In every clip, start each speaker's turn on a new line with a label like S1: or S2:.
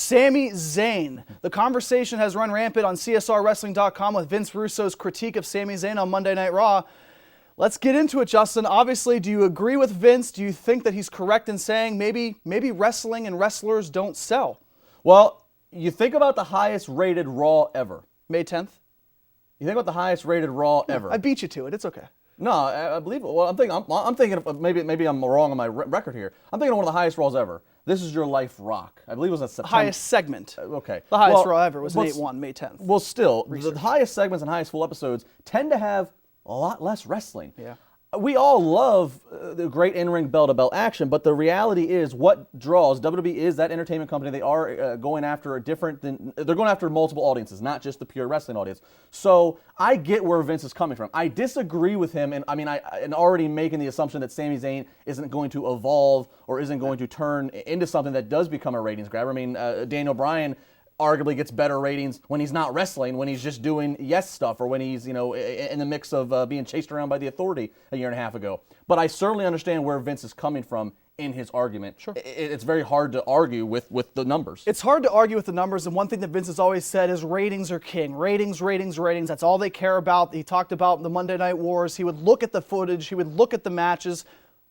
S1: Sami Zayn. The conversation has run rampant on CSRWrestling.com with Vince Russo's critique of Sami Zayn on Monday Night Raw. Let's get into it, Justin. Obviously, do you agree with Vince? Do you think that he's correct in saying maybe wrestling and wrestlers don't sell?
S2: Well, you think about the highest rated Raw ever.
S1: May 10th?
S2: You think about the highest rated Raw ever.
S1: I beat you to it. It's okay.
S2: No, I believe it. Well, I'm thinking of, maybe I'm wrong on my record here. I'm thinking of one of the highest Raws ever. This Is Your Life Rock. I believe it was a September.
S1: Highest segment.
S2: Okay.
S1: The highest Raw ever was an 8-1, May 10th.
S2: Well, still, the highest segments and highest full episodes tend to have a lot less wrestling.
S1: Yeah.
S2: We all love the great in-ring bell-to-bell action, but the reality is what draws. WWE is that entertainment company. They are going after they're going after multiple audiences, not just the pure wrestling audience. So I get where Vince is coming from. I disagree with him, and and already making the assumption that Sami Zayn isn't going to evolve or isn't going to turn into something that does become a ratings grabber. I mean, Daniel Bryan arguably gets better ratings when he's not wrestling, when he's just doing yes stuff, or when he's, in the mix of being chased around by the Authority a year and a half ago. But I certainly understand where Vince is coming from in his argument.
S1: Sure.
S2: It's very hard to argue with the numbers.
S1: It's hard to argue with the numbers, and one thing that Vince has always said is ratings are king. Ratings, ratings, ratings. That's all they care about. He talked about the Monday Night Wars. He would look at the footage. He would look at the matches,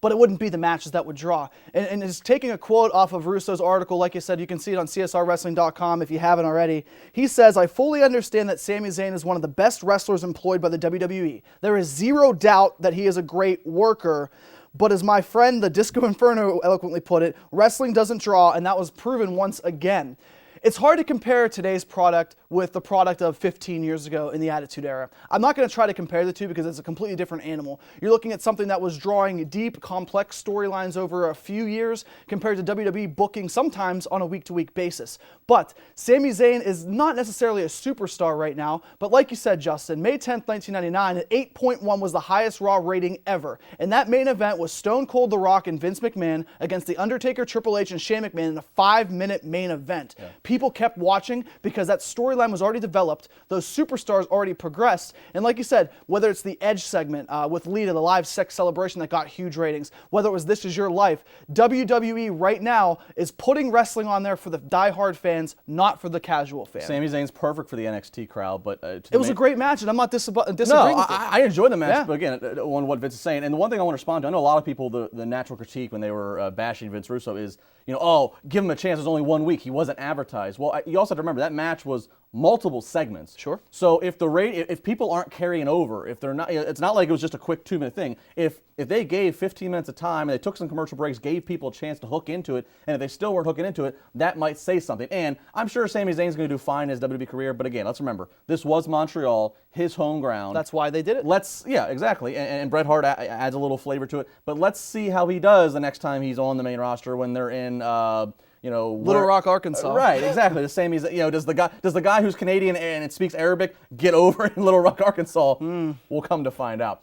S1: but it wouldn't be the matches that would draw. And is taking a quote off of Russo's article, like you said, you can see it on CSRWrestling.com if you haven't already. He says, "I fully understand that Sami Zayn is one of the best wrestlers employed by the WWE. There is zero doubt that he is a great worker. But as my friend, the Disco Inferno, eloquently put it, wrestling doesn't draw, and that was proven once again." It's hard to compare today's product with the product of 15 years ago in the Attitude Era. I'm not going to try to compare the two because it's a completely different animal. You're looking at something that was drawing deep, complex storylines over a few years compared to WWE booking sometimes on a week-to-week basis. But Sami Zayn is not necessarily a superstar right now, but like you said, Justin, May 10th, 1999, at 8.1 was the highest Raw rating ever. And that main event was Stone Cold The Rock and Vince McMahon against The Undertaker, Triple H, and Shane McMahon in a 5-minute main event. Yeah. People kept watching because that storyline was already developed, those superstars already progressed, and like you said, whether it's the Edge segment with Lita, the live sex celebration that got huge ratings, whether it was This Is Your Life, WWE right now is putting wrestling on there for the die-hard fans, not for the casual fans.
S2: Sami Zayn's perfect for the NXT crowd, but
S1: it was a great match, and I'm not disagreeing with it.
S2: I enjoyed the match, but again, on what Vince is saying, and the one thing I want to respond to, I know a lot of people, the natural critique when they were bashing Vince Russo is, give him a chance. It was only 1 week. He wasn't advertised. Well, you also have to remember that match was multiple segments.
S1: Sure.
S2: So if people aren't carrying over, if they're not, it's not like it was just a quick 2-minute thing. If they gave 15 minutes of time and they took some commercial breaks, gave people a chance to hook into it, and if they still weren't hooking into it, that might say something. And I'm sure Sami Zayn's going to do fine in his WWE career. But again, let's remember this was Montreal, his home ground.
S1: That's why they did it.
S2: Exactly. And Bret Hart adds a little flavor to it. But let's see how he does the next time he's on the main roster when they're in.
S1: Little Rock, Arkansas.
S2: Right, exactly. The same as does the guy who's Canadian and speaks Arabic get over in Little Rock, Arkansas? We'll come to find out.